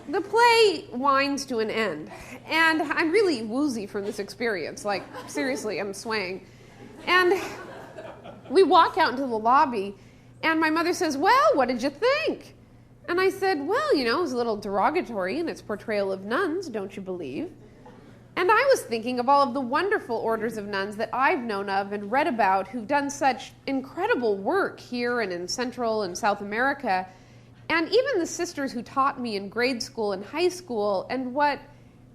the play winds to an end, and I'm really woozy from this experience. Like, seriously, I'm swaying. And we walk out into the lobby, and my mother says, "Well, what did you think?" And I said, "Well, it was a little derogatory in its portrayal of nuns, don't you believe?" And I was thinking of all of the wonderful orders of nuns that I've known of and read about who've done such incredible work here and in Central and South America, and even the sisters who taught me in grade school and high school, and what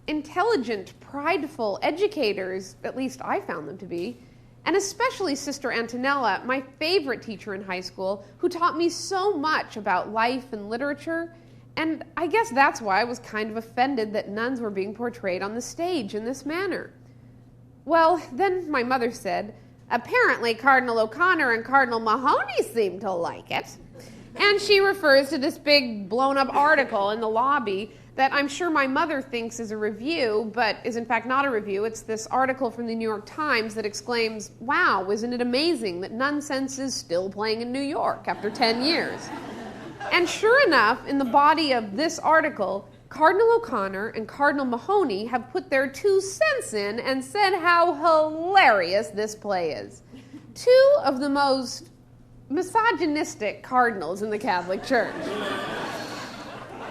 intelligent, prideful educators, at least I found them to be, and especially Sister Antonella, my favorite teacher in high school, who taught me so much about life and literature. And I guess that's why I was kind of offended that nuns were being portrayed on the stage in this manner. Well, then my mother said, "Apparently Cardinal O'Connor and Cardinal Mahoney seem to like it." And she refers to this big blown-up article in the lobby that I'm sure my mother thinks is a review, but is in fact not a review. It's this article from the New York Times that exclaims, "Wow, isn't it amazing that nonsense is still playing in New York after 10 years?" And sure enough, in the body of this article, Cardinal O'Connor and Cardinal Mahoney have put their 2 cents in and said how hilarious this play is. 2 of the most misogynistic cardinals in the Catholic Church.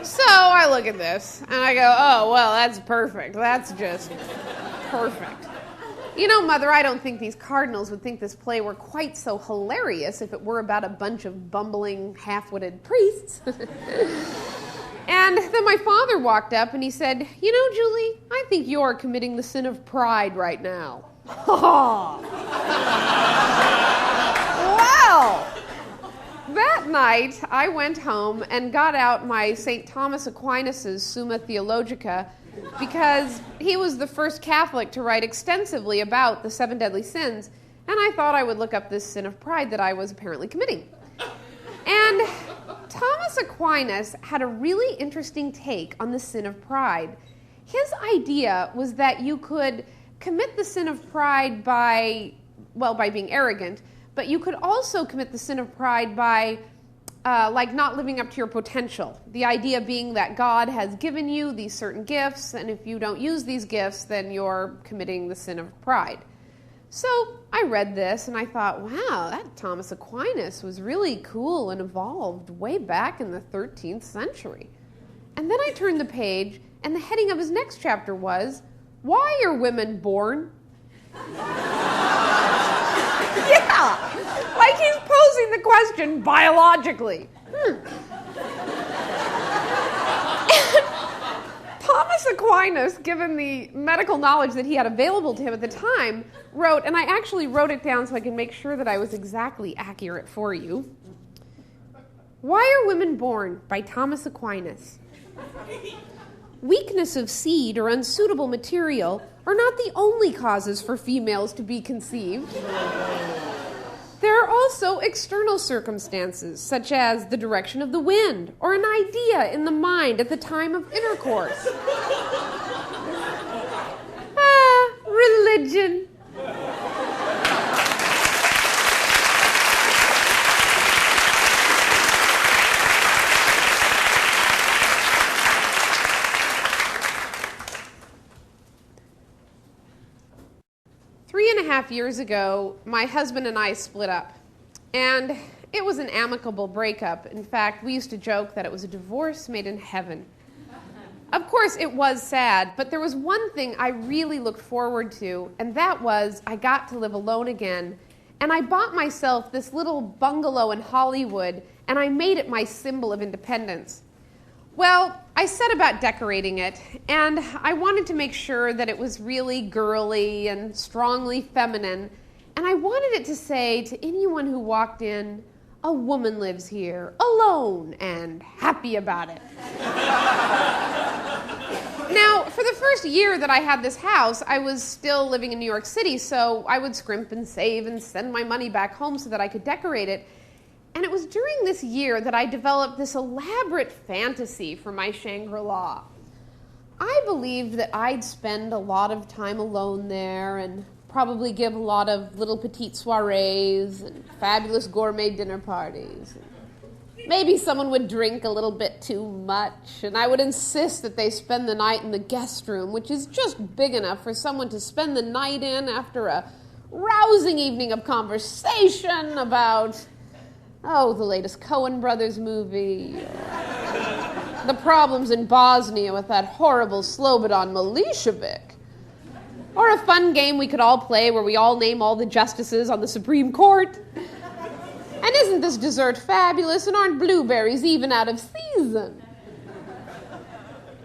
So I look at this and I go, "Oh, well, that's perfect. That's just perfect." Mother, I don't think these cardinals would think this play were quite so hilarious if it were about a bunch of bumbling, half-witted priests. And then my father walked up and he said, "Julie, I think you're committing the sin of pride right now." Well, that night I went home and got out my St. Thomas Aquinas' Summa Theologica, because he was the first Catholic to write extensively about the 7 deadly sins, and I thought I would look up this sin of pride that I was apparently committing. And Thomas Aquinas had a really interesting take on the sin of pride. His idea was that you could commit the sin of pride by being arrogant, but you could also commit the sin of pride by not living up to your potential. The idea being that God has given you these certain gifts, and if you don't use these gifts, then you're committing the sin of pride. So I read this, and I thought, wow, that Thomas Aquinas was really cool and evolved way back in the 13th century. And then I turned the page, and the heading of his next chapter was, "Why are women born?" Yeah, like he's posing the question biologically. Thomas Aquinas, given the medical knowledge that he had available to him at the time, wrote, and I actually wrote it down so I can make sure that I was exactly accurate for you. "Why are women born?" by Thomas Aquinas. "Weakness of seed or unsuitable material are not the only causes for females to be conceived. There are also external circumstances, such as the direction of the wind or an idea in the mind at the time of intercourse." Religion. Three and a half years ago, my husband and I split up, and it was an amicable breakup. In fact, we used to joke that it was a divorce made in heaven. Of course, it was sad, but there was one thing I really looked forward to, and that was I got to live alone again, and I bought myself this little bungalow in Hollywood, and I made it my symbol of independence. Well, I set about decorating it, and I wanted to make sure that it was really girly and strongly feminine, and I wanted it to say to anyone who walked in, "A woman lives here, alone and happy about it." Now, for the first year that I had this house, I was still living in New York City, so I would scrimp and save and send my money back home so that I could decorate it. And it was during this year that I developed this elaborate fantasy for my Shangri-La. I believed that I'd spend a lot of time alone there and probably give a lot of little petite soirees and fabulous gourmet dinner parties. Maybe someone would drink a little bit too much, and I would insist that they spend the night in the guest room, which is just big enough for someone to spend the night in after a rousing evening of conversation about, the latest Coen Brothers movie, the problems in Bosnia with that horrible Slobodan Milicevic, or a fun game we could all play where we all name all the justices on the Supreme Court. And isn't this dessert fabulous, and aren't blueberries even out of season?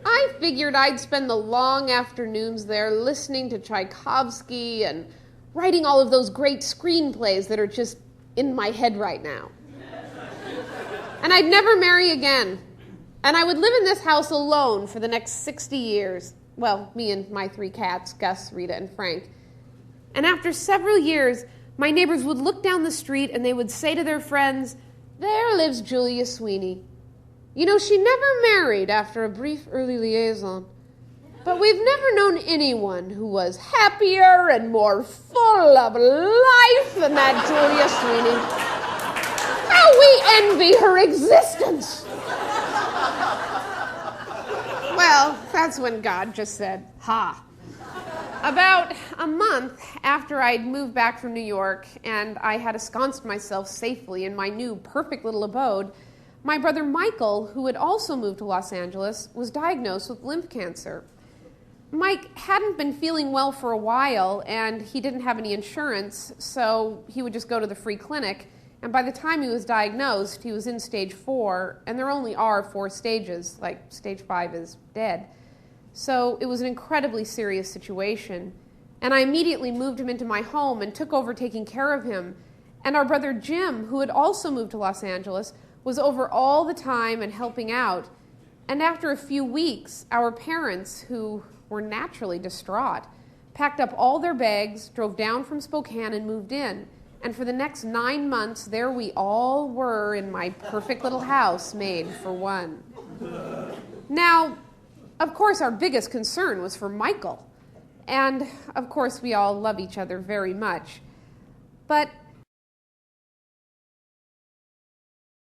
I figured I'd spend the long afternoons there listening to Tchaikovsky and writing all of those great screenplays that are just in my head right now. And I'd never marry again. And I would live in this house alone for the next 60 years. Well, me and my 3 cats, Gus, Rita, and Frank. And after several years, my neighbors would look down the street and they would say to their friends, "There lives Julia Sweeney. You know, she never married after a brief early liaison. But we've never known anyone who was happier and more full of life than that Julia Sweeney. How we envy her existence." Well, that's when God just said, "Ha." About a month after I'd moved back from New York and I had ensconced myself safely in my new perfect little abode, my brother Michael, who had also moved to Los Angeles, was diagnosed with lymph cancer. Mike hadn't been feeling well for a while, and he didn't have any insurance, so he would just go to the free clinic, and by the time he was diagnosed, he was in stage 4, and there only are 4 stages, like stage 5 is dead. So it was an incredibly serious situation, and I immediately moved him into my home and took over taking care of him. And our brother Jim, who had also moved to Los Angeles, was over all the time and helping out. And after a few weeks, our parents, who were naturally distraught, packed up all their bags, drove down from Spokane, and moved in. And for the next 9 months, there we all were in my perfect little house made for one. Now, of course, our biggest concern was for Michael. And, of course, we all love each other very much. But